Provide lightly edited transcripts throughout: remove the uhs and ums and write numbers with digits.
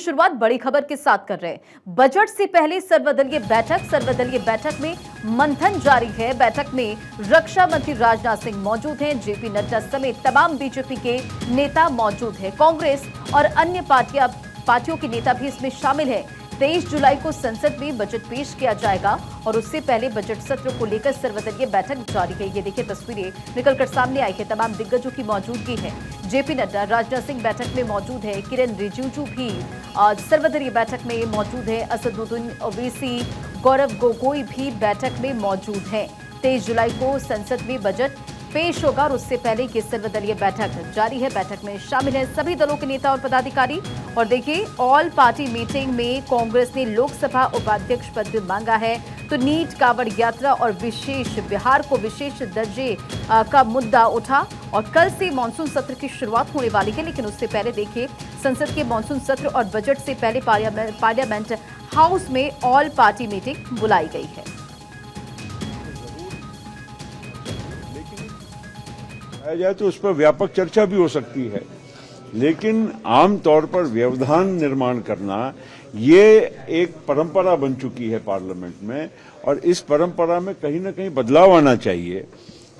शुरुआत बड़ी खबर के साथ कर रहे हैं। बजट से पहले सर्वदलीय बैठक में मंथन जारी है। बैठक में रक्षा मंत्री राजनाथ सिंह मौजूद हैं, जेपी नड्डा समेत तमाम बीजेपी के नेता मौजूद हैं। कांग्रेस और अन्य पार्टियों के नेता भी इसमें शामिल हैं। 23 जुलाई को संसद में बजट पेश किया जाएगा और उससे पहले बजट सत्र को लेकर सर्वदलीय बैठक जारी है। ये देखिए तस्वीरें निकलकर सामने आई है। तमाम दिग्गजों की मौजूदगी है। जेपी नड्डा, राजनाथ सिंह बैठक में मौजूद है। किरेन रिजिजू भी सर्वदलीय बैठक में मौजूद है। असदुद्दीन ओवैसी, गौरव गोगोई भी बैठक में मौजूद हैं। 23 जुलाई को संसद में बजट पेश होगा और उससे पहले की सर्वदलीय बैठक जारी है। बैठक में शामिल है सभी दलों के नेता और पदाधिकारी। और देखिए, ऑल पार्टी मीटिंग में कांग्रेस ने लोकसभा उपाध्यक्ष पद मांगा है, तो नीट, कांवड़ यात्रा और बिहार को विशेष दर्जे का मुद्दा उठा। और कल से मानसून सत्र की शुरुआत होने वाली है, लेकिन उससे पहले देखिए, संसद के मानसून सत्र और बजट से पहले पार्लियामेंट हाउस में ऑल पार्टी मीटिंग बुलाई गई है। जाए तो उस पर व्यापक चर्चा भी हो सकती है, लेकिन आमतौर पर व्यवधान निर्माण करना ये एक परंपरा बन चुकी है पार्लियामेंट में, और इस परंपरा में कहीं ना कहीं बदलाव आना चाहिए।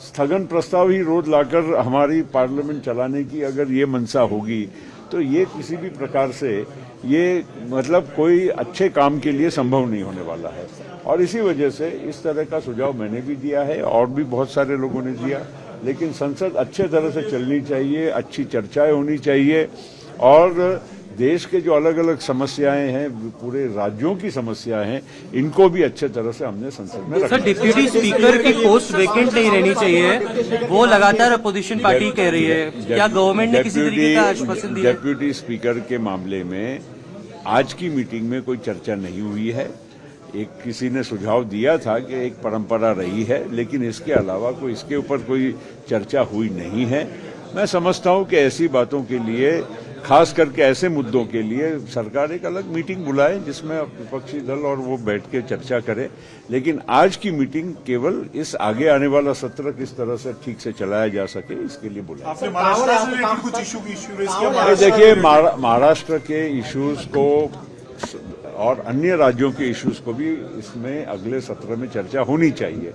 स्थगन प्रस्ताव ही रोज लाकर हमारी पार्लियामेंट चलाने की अगर ये मंशा होगी तो ये किसी भी प्रकार से ये मतलब कोई अच्छे काम के लिए संभव नहीं होने वाला है। और इसी वजह से इस तरह का सुझाव मैंने भी दिया है और भी बहुत सारे लोगों ने दिया। लेकिन संसद अच्छे तरह से चलनी चाहिए, अच्छी चर्चाएं होनी चाहिए, और देश के जो अलग अलग समस्याएं हैं, पूरे राज्यों की समस्याएं हैं, इनको भी अच्छे तरह से हमने संसद में रखा। सर, डिप्यूटी स्पीकर की पोस्ट वेकेंट नहीं रहनी चाहिए, वो लगातार अपोजिशन पार्टी कह रही है। क्या गवर्नमेंट ने किसी तरीके का आश्वासन दिया? डिप्यूटी स्पीकर के मामले में आज की मीटिंग में कोई चर्चा नहीं हुई है। किसी ने सुझाव दिया था कि एक परंपरा रही है, लेकिन इसके अलावा इसके ऊपर कोई चर्चा हुई नहीं है। मैं समझता हूं कि ऐसी बातों के लिए, खास करके ऐसे मुद्दों के लिए, सरकार एक अलग मीटिंग बुलाए जिसमें विपक्षी दल और वो बैठ के चर्चा करे। लेकिन आज की मीटिंग केवल इस आगे आने वाला सत्र किस तरह से ठीक से चलाया जा सके इसके लिए बुलाया। देखिए, महाराष्ट्र के इश्यूज को और अन्य राज्यों के इश्यूज को भी इसमें अगले सत्र में चर्चा होनी चाहिए।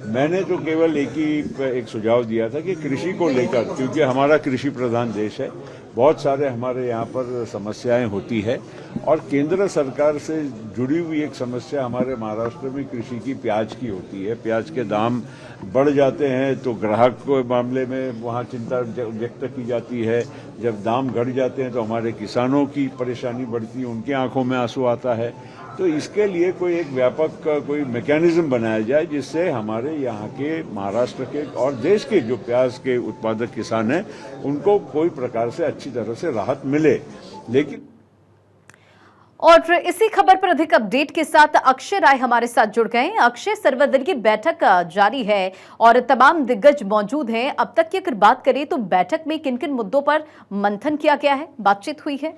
मैंने तो केवल एक सुझाव दिया था कि कृषि को लेकर, क्योंकि हमारा कृषि प्रधान देश है, बहुत सारे हमारे यहाँ पर समस्याएं होती है, और केंद्र सरकार से जुड़ी हुई एक समस्या हमारे महाराष्ट्र में कृषि की, प्याज की होती है। प्याज के दाम बढ़ जाते हैं तो ग्राहक के मामले में वहाँ चिंता व्यक्त की जाती है। जब दाम घट जाते हैं तो हमारे किसानों की परेशानी बढ़ती है, उनकी आंखों में आंसू आता है। तो इसके लिए कोई एक व्यापक कोई मैकेनिज्म बनाया जाए जिससे हमारे यहाँ के, महाराष्ट्र के और देश के जो प्याज के उत्पादक किसान हैं उनको कोई प्रकार से अच्छी तरह से राहत मिले। लेकिन और इसी खबर पर अधिक अपडेट के साथ अक्षय राय हमारे साथ जुड़ गए हैं। अक्षय, सर्वदलीय बैठक जारी है और तमाम दिग्गज मौजूद हैं। अब तक की अगर बात करें तो बैठक में किन किन मुद्दों पर मंथन किया गया है, बातचीत हुई है?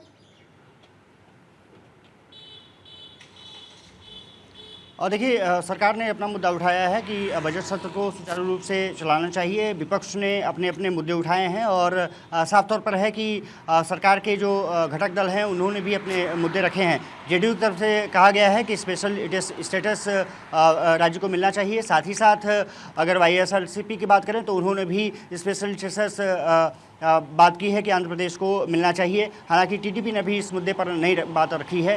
और देखिए, सरकार ने अपना मुद्दा उठाया है कि बजट सत्र को सुचारू रूप से चलाना चाहिए। विपक्ष ने अपने अपने मुद्दे उठाए हैं और साफ तौर पर है कि सरकार के जो घटक दल हैं उन्होंने भी अपने मुद्दे रखे हैं। जेडीयू की तरफ से कहा गया है कि स्पेशल स्टेटस राज्य को मिलना चाहिए। साथ ही साथ अगर वाईएसआरसीपी की बात करें तो उन्होंने भी स्पेशल स्टेटस बात की है कि आंध्र प्रदेश को मिलना चाहिए। हालांकि टीडीपी ने भी इस मुद्दे पर नई बात रखी है,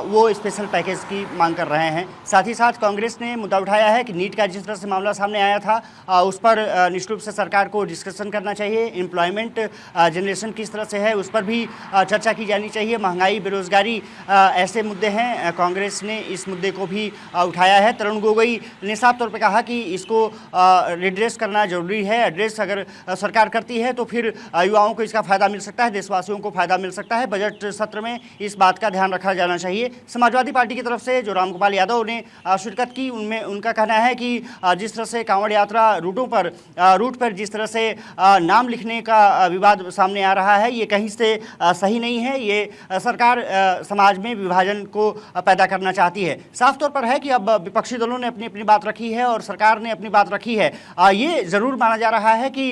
वो स्पेशल पैकेज की मांग कर रहे हैं। साथ ही साथ कांग्रेस ने मुद्दा उठाया है कि नीट का जिस तरह से मामला सामने आया था उस पर निश्चित रूप से सरकार को डिस्कशन करना चाहिए। एम्प्लॉयमेंट जनरेशन किस तरह से है उस पर भी चर्चा की जानी चाहिए। महंगाई, बेरोजगारी ऐसे मुद्दे हैं। कांग्रेस ने इस मुद्दे को भी उठाया है। तरुण गोगोई ने साफ तौर पर कहा कि इसको रिड्रेस करना जरूरी है। एड्रेस अगर सरकार करती है तो फिर युवाओं को इसका फायदा मिल सकता है, देशवासियों को फायदा मिल सकता है। बजट सत्र में इस बात का ध्यान रखा जाना चाहिए। समाजवादी पार्टी की तरफ से जो रामगोपाल यादव ने शिरकत की, उनमें उनका कहना है कि जिस तरह से कांवड़ यात्रा रूट पर जिस तरह से नाम लिखने का विवाद सामने आ रहा है, ये कहीं से सही नहीं है। ये सरकार समाज में विभाजन को पैदा करना चाहती है। साफ तौर पर है कि अब विपक्षी दलों ने अपनी अपनी बात रखी है और सरकार ने अपनी बात रखी है। ये जरूर माना जा रहा है कि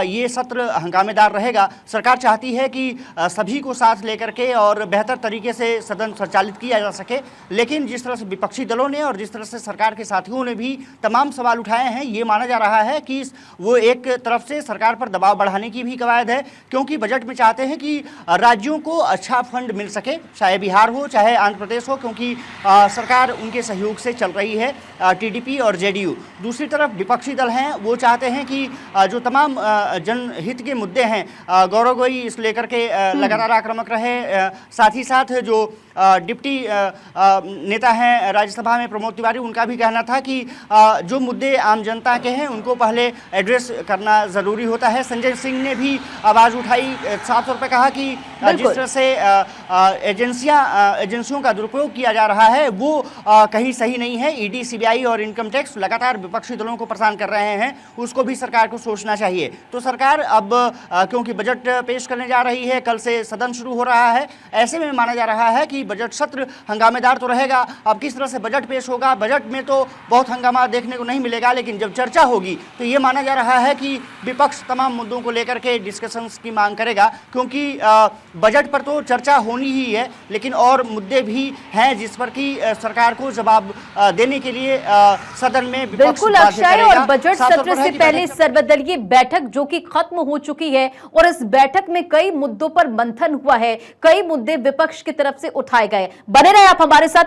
ये सत्र हंगामे हंगामेदार रहेगा। सरकार चाहती है कि सभी को साथ लेकर के और बेहतर तरीके से सदन संचालित किया जा सके, लेकिन जिस तरह से विपक्षी दलों ने और जिस तरह से सरकार के साथियों ने भी तमाम सवाल उठाए हैं, ये माना जा रहा है कि वो एक तरफ से सरकार पर दबाव बढ़ाने की भी कवायद है, क्योंकि बजट में चाहते हैं कि राज्यों को अच्छा फंड मिल सके, चाहे बिहार हो चाहे आंध्र प्रदेश हो, क्योंकि सरकार उनके सहयोग से चल रही है, टीडीपी और जेडीयू। दूसरी तरफ विपक्षी दल हैं, वो चाहते हैं कि जो तमाम जनहित के मुद्दे हैं, गौरव गोगोई इस लेकर के लगातार आक्रामक रहे, साथ ही साथ जो डिप्टी नेता हैं राज्यसभा में प्रमोद तिवारी, उनका भी कहना था कि जो मुद्दे आम जनता के हैं उनको पहले एड्रेस करना ज़रूरी होता है। संजय सिंह ने भी आवाज़ उठाई, साफ तौर पर कहा कि जिस तरह से एजेंसियों का दुरुपयोग किया जा रहा है वो कहीं सही नहीं है। ईडी, सीबीआई और इनकम टैक्स लगातार विपक्षी दलों को परेशान कर रहे हैं, उसको भी सरकार को सोचना चाहिए। तो सरकार अब क्योंकि बजट पेश करने जा रही है, कल से सदन शुरू हो रहा है, ऐसे में माना जा रहा है कि बजट सत्र हंगामेदार तो रहेगा। अब किस तरह से बजट पेश होगा, बजट में तो बहुत हंगामा देखने को नहीं मिलेगा, लेकिन जब चर्चा होगी तो ये माना जा रहा है कि विपक्ष तमाम मुद्दों को लेकर के डिस्कशंस की मांग करेगा, क्योंकि बजट पर तो चर्चा होनी ही है, लेकिन और मुद्दे भी हैं जिस पर कि सरकार को जवाब देने के लिए सदन में विपक्ष बिल्कुल बाध्य अक्षय, करेगा। और बजट सत्र से पहले सर्वदलीय बैठक जो कि खत्म हो चुकी है और इस बैठक में कई मुद्दों पर मंथन हुआ है, कई मुद्दे विपक्ष की तरफ से उठाए गए। बने रहे आप हमारे साथ।